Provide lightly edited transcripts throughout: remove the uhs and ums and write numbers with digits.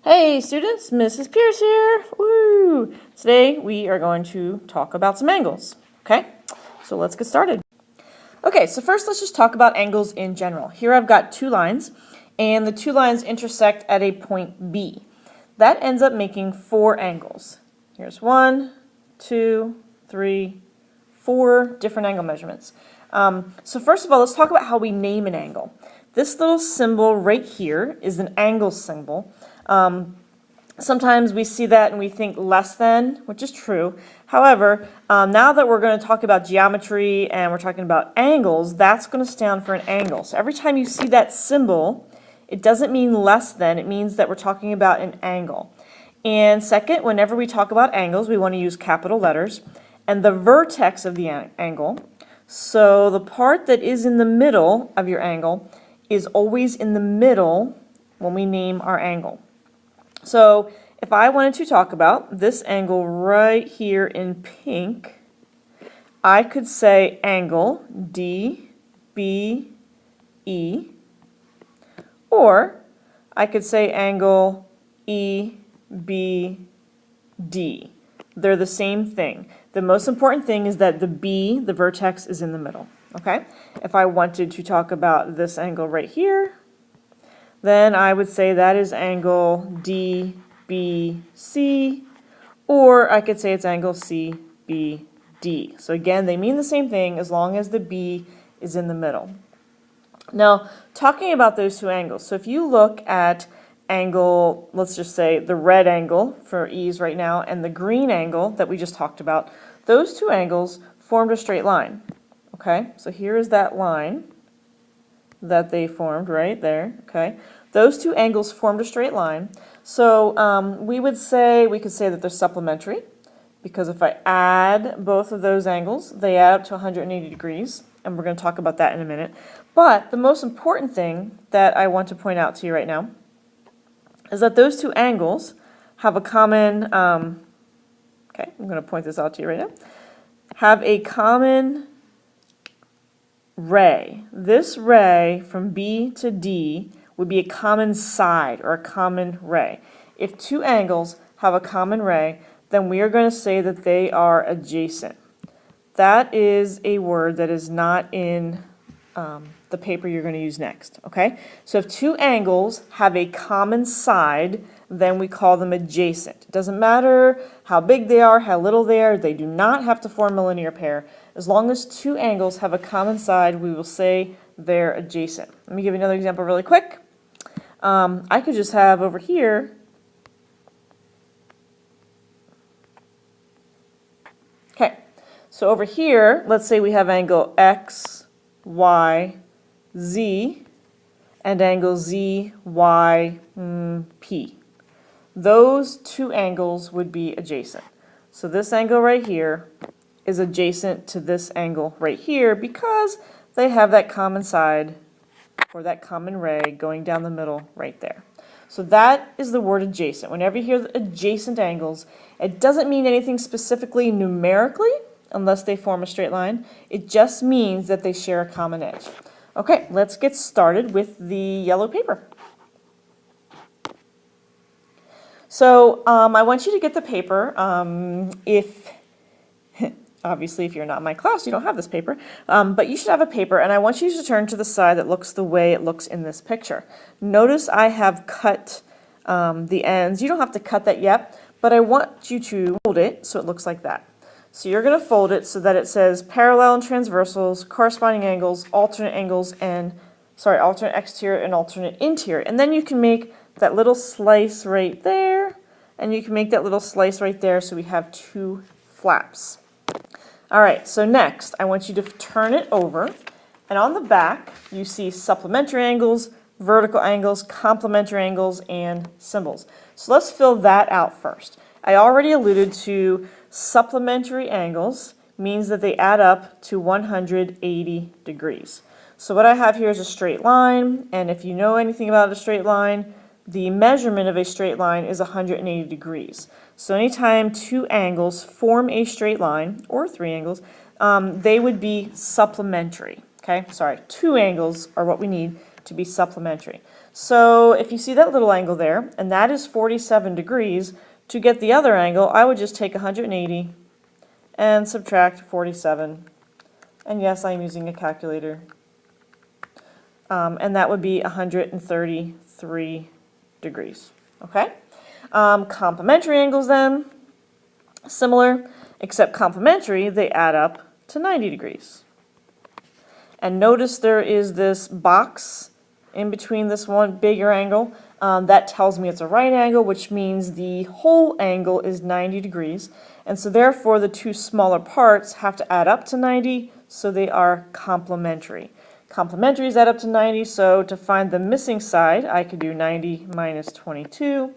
Hey students, Mrs. Pierce here. Woo! Today we are going to talk about some angles. Okay, so let's get started. Okay, so first let's just talk about angles in general. Here I've got two lines, and the two lines intersect at a point B. That ends up making four angles. Here's 1, 2, 3, 4 different angle measurements. So first of all, let's talk about how we name an angle. This little symbol right here is an angle symbol. Sometimes we see that and we think less than, which is true. However, now that we're going to talk about geometry and we're talking about angles, that's going to stand for an angle. So every time you see that symbol, it doesn't mean less than, it means that we're talking about an angle. And second, whenever we talk about angles, we want to use capital letters and the vertex of the angle. So the part that is in the middle of your angle is always in the middle when we name our angle. So if I wanted to talk about this angle right here in pink, I could say angle DBE, or I could say angle EBD. They're the same thing. The most important thing is that the B, the vertex, is in the middle. Okay? If I wanted to talk about this angle right here, then I would say that is angle DBC, or I could say it's angle CBD. So again, they mean the same thing as long as the B is in the middle. Now, talking about those two angles, so if you look at angle, let's just say the red angle for ease right now, and the green angle that we just talked about, those two angles formed a straight line. Okay, so here is that line that they formed right there. Okay, those two angles formed a straight line. So we could say that they're supplementary, because if I add both of those angles, they add up to 180 degrees, and we're going to talk about that in a minute. But the most important thing that I want to point out to you right now is that those two angles have a common, okay, I'm going to point this out to you right now, have a common ray. This ray from B to D would be a common side or a common ray. If two angles have a common ray, then we are going to say that they are adjacent. That is a word that is not in the paper you're going to use next. Okay? So if two angles have a common side, then we call them adjacent. It doesn't matter how big they are, how little they are, they do not have to form a linear pair. As long as two angles have a common side, we will say they're adjacent. Let me give you another example really quick. I could just have over here, okay, so over here, let's say we have angle X, Y, Z, and angle Z, Y, P. Those two angles would be adjacent. So this angle right here is adjacent to this angle right here because they have that common side or that common ray going down the middle right there. So that is the word adjacent. Whenever you hear adjacent angles, it doesn't mean anything specifically numerically unless they form a straight line. It just means that they share a common edge. Okay, let's get started with the yellow paper. So I want you to get the paper. Obviously, if you're not in my class, you don't have this paper, but you should have a paper, and I want you to turn to the side that looks the way it looks in this picture. Notice I have cut the ends. You don't have to cut that yet, but I want you to fold it so it looks like that. So you're going to fold it so that it says parallel and transversals, corresponding angles, alternate exterior and alternate interior. And then you can make that little slice right there, and you can make that little slice right there so we have two flaps. All right, so next I want you to turn it over, and on the back you see supplementary angles, vertical angles, complementary angles, and symbols. So let's fill that out first. I already alluded to supplementary angles means that they add up to 180 degrees. So what I have here is a straight line, and if you know anything about a straight line, the measurement of a straight line is 180 degrees. So anytime two angles form a straight line, or three angles, they would be supplementary. Okay, sorry, two angles are what we need to be supplementary. So if you see that little angle there, and that is 47 degrees, to get the other angle, I would just take 180 and subtract 47. And yes, I'm using a calculator. And that would be 133 degrees. Okay? Complementary angles then, similar, except complementary, they add up to 90 degrees. And notice there is this box in between this one bigger angle. That tells me it's a right angle, which means the whole angle is 90 degrees. And so therefore the two smaller parts have to add up to 90, so they are complementary. Complementaries add up to 90, so to find the missing side, I could do 90 minus 22,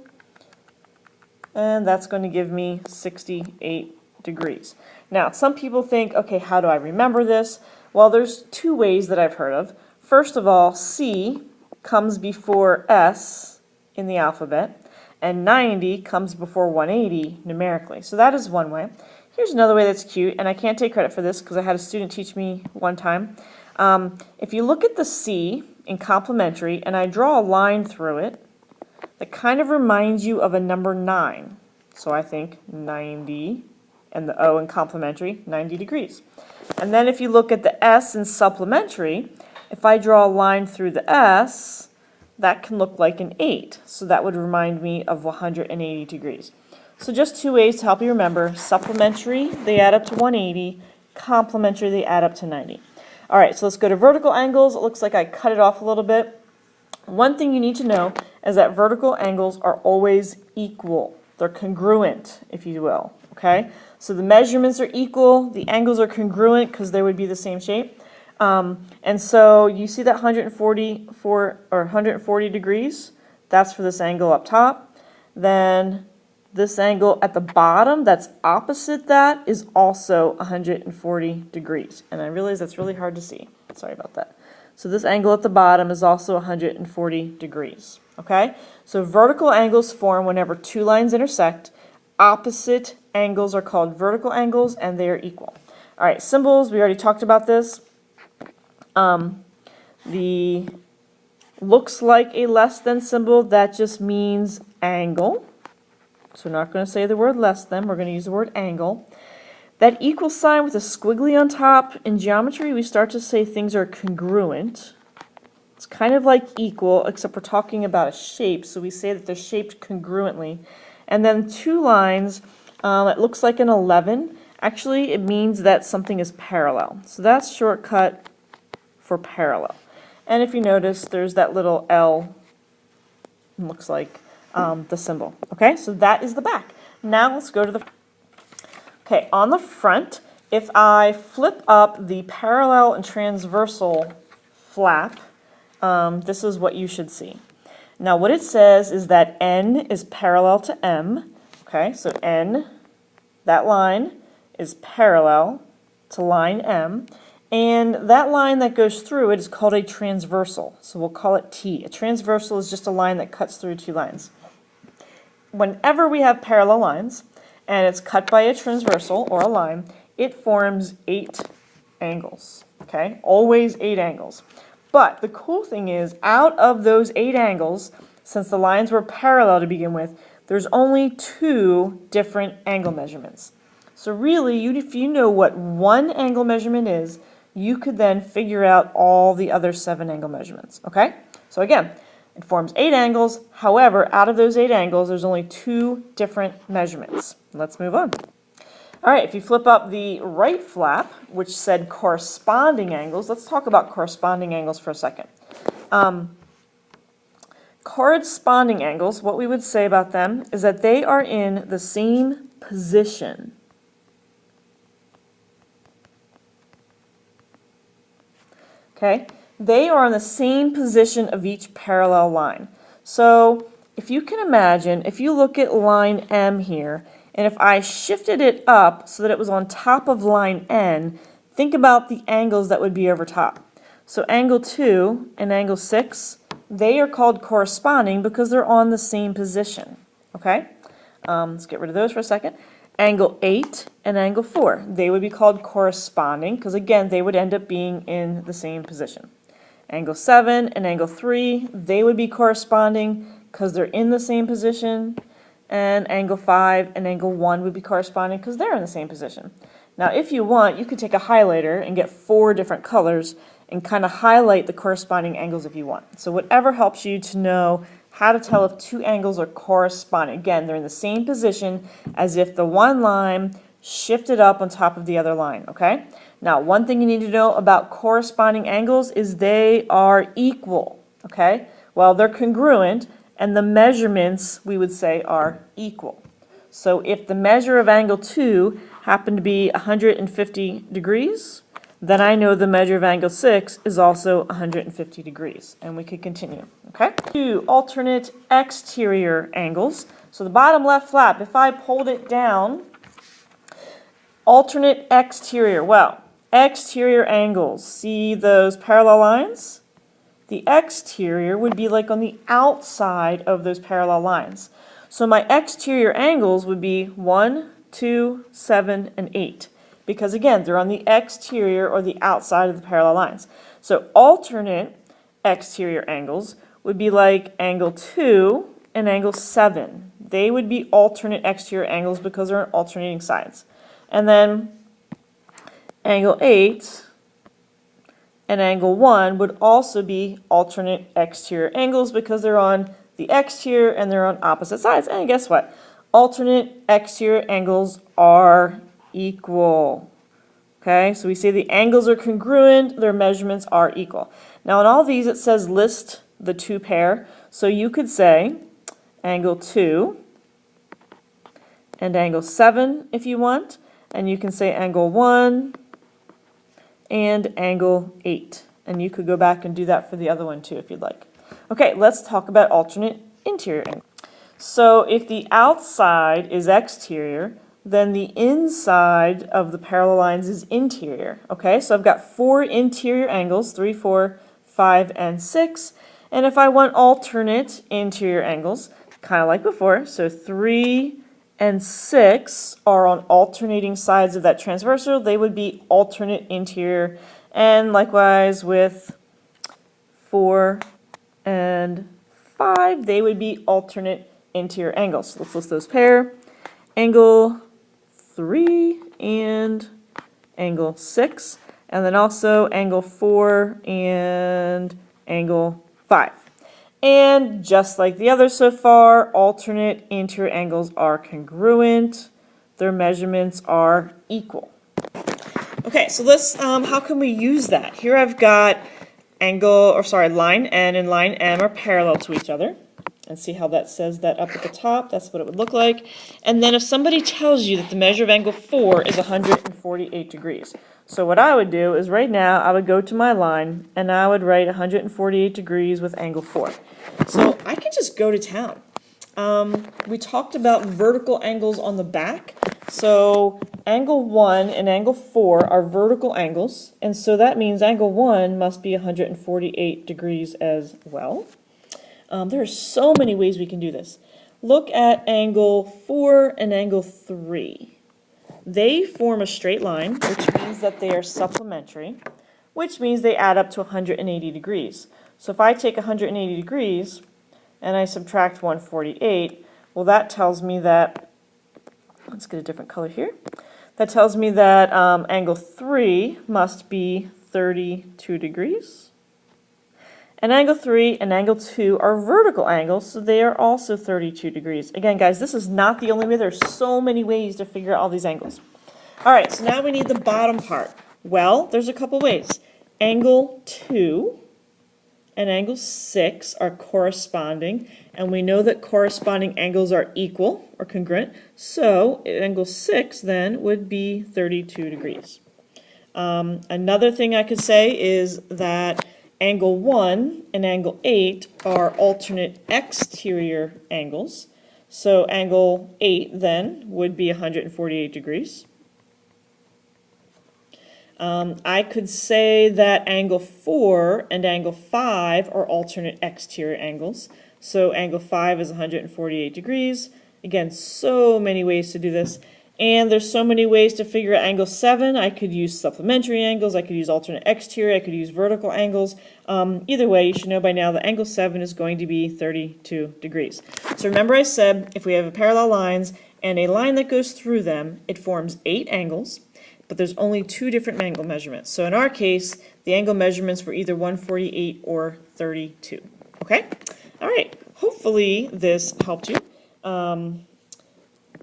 and that's going to give me 68 degrees. Now, some people think, okay, how do I remember this? Well, there's two ways that I've heard of. First of all, C comes before S in the alphabet, and 90 comes before 180 numerically. So that is one way. Here's another way that's cute, and I can't take credit for this because I had a student teach me one time. If you look at the C in complementary, and I draw a line through it, that kind of reminds you of a number 9. So I think 90, and the O in complementary, 90 degrees. And then if you look at the S in supplementary, if I draw a line through the S, that can look like an 8. So that would remind me of 180 degrees. So just two ways to help you remember. Supplementary, they add up to 180. Complementary, they add up to 90. All right, so let's go to vertical angles. It looks like I cut it off a little bit. One thing you need to know is that vertical angles are always equal. They're congruent, if you will, okay? So the measurements are equal, the angles are congruent because they would be the same shape. And so you see that 140 degrees, that's for this angle up top. Then this angle at the bottom that's opposite that is also 140 degrees. And I realize that's really hard to see. Sorry about that. So this angle at the bottom is also 140 degrees. Okay? So vertical angles form whenever two lines intersect. Opposite angles are called vertical angles, and they are equal. All right, symbols, we already talked about this. The looks like a less than symbol, that just means angle. So we're not going to say the word less than, we're going to use the word angle. That equal sign with a squiggly on top, in geometry we start to say things are congruent. It's kind of like equal, except we're talking about a shape, so we say that they're shaped congruently. And then two lines, it looks like an 11. Actually, it means that something is parallel. So that's shortcut for parallel. And if you notice, there's that little L, looks like the symbol. Okay, so that is the back. Now let's go to the okay, on the front, if I flip up the parallel and transversal flap, this is what you should see. Now what it says is that N is parallel to M. Okay, so N, that line, is parallel to line M. And that line that goes through it is called a transversal. So we'll call it T. A transversal is just a line that cuts through two lines. Whenever we have parallel lines, and it's cut by a transversal or a line, it forms 8 angles, okay? Always 8 angles. But the cool thing is, out of those 8 angles, since the lines were parallel to begin with, there's only 2 different angle measurements. So really, if you know what one angle measurement is, you could then figure out all the other 7 angle measurements, okay? So again, it forms 8 angles. However, out of those 8 angles, there's only 2 different measurements. Let's move on. All right, if you flip up the right flap, which said corresponding angles, let's talk about corresponding angles for a second. Corresponding angles, what we would say about them is that they are in the same position. Okay? They are in the same position of each parallel line. So if you can imagine, if you look at line M here, and if I shifted it up so that it was on top of line N, think about the angles that would be over top. So angle 2 and angle 6, they are called corresponding because they're on the same position. Okay? Let's get rid of those for a second. Angle 8 and angle 4, they would be called corresponding because, again, they would end up being in the same position. Angle 7 and angle 3, they would be corresponding because they're in the same position. And angle 5 and angle 1 would be corresponding because they're in the same position. Now, if you want, you could take a highlighter and get 4 different colors and kind of highlight the corresponding angles if you want. So whatever helps you to know how to tell if 2 angles are corresponding. Again, they're in the same position as if the one line shifted up on top of the other line, okay? Now, one thing you need to know about corresponding angles is they are equal, okay? Well, they're congruent, and the measurements, we would say, are equal. So if the measure of angle 2 happened to be 150 degrees, then I know the measure of angle 6 is also 150 degrees. And we could continue, okay? 2 alternate exterior angles. So the bottom left flap, if I pulled it down, alternate exterior, well, exterior angles, see those parallel lines? The exterior would be like on the outside of those parallel lines. So my exterior angles would be 1, 2, 7, and 8. Because again, they're on the exterior or the outside of the parallel lines. So alternate exterior angles would be like angle 2 and angle 7. They would be alternate exterior angles because they're on alternating sides. And then angle 8 and angle 1 would also be alternate exterior angles because they're on the exterior and they're on opposite sides. And guess what? Alternate exterior angles are equal. Okay, so we say the angles are congruent, their measurements are equal. Now in all these it says list the 2 pair. So you could say angle 2 and angle 7 if you want. And you can say angle 1 and angle 8. And you could go back and do that for the other one too if you'd like. Okay, let's talk about alternate interior angles. So if the outside is exterior, then the inside of the parallel lines is interior. Okay, so I've got 4 interior angles, 3, 4, 5, and 6. And if I want alternate interior angles, kind of like before, so 3 and 6 are on alternating sides of that transversal, they would be alternate interior. And likewise with 4 and 5, they would be alternate interior angles. So let's list those pair. Angle 3 and angle 6, and then also angle 4 and angle 5. And just like the others so far, alternate interior angles are congruent. Their measurements are equal. Okay, so let's, how can we use that? Here I've got line N and line M are parallel to each other. And see how that says that up at the top? That's what it would look like. And then if somebody tells you that the measure of angle 4 is 148 degrees. So what I would do is right now I would go to my line and I would write 148 degrees with angle 4. So I can just go to town. We talked about vertical angles on the back. So angle 1 and angle 4 are vertical angles. And so that means angle 1 must be 148 degrees as well. There are so many ways we can do this. Look at angle 4 and angle 3. They form a straight line, which means that they are supplementary, which means they add up to 180 degrees. So if I take 180 degrees and I subtract 148, well that tells me that, let's get a different color here. That tells me that angle 3 must be 32 degrees. And angle 3 and angle 2 are vertical angles, so they are also 32 degrees. Again, guys, this is not the only way. There's so many ways to figure out all these angles. All right, so now we need the bottom part. Well, there's a couple ways. Angle 2 and angle 6 are corresponding, and we know that corresponding angles are equal or congruent, so angle 6 then would be 32 degrees. Another thing I could say is that angle 1 and angle 8 are alternate exterior angles. So angle 8 then would be 148 degrees. I could say that angle 4 and angle 5 are alternate exterior angles. So angle 5 is 148 degrees. Again, so many ways to do this. And there's so many ways to figure out angle 7. I could use supplementary angles, I could use alternate exterior, I could use vertical angles. Either way, you should know by now that angle 7 is going to be 32 degrees. So remember I said if we have parallel lines and a line that goes through them, it forms 8 angles, but there's only 2 different angle measurements. So in our case, the angle measurements were either 148 or 32. Okay? All right. Hopefully this helped you.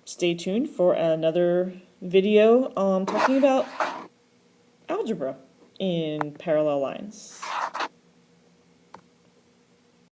Stay tuned for another video talking about algebra in parallel lines.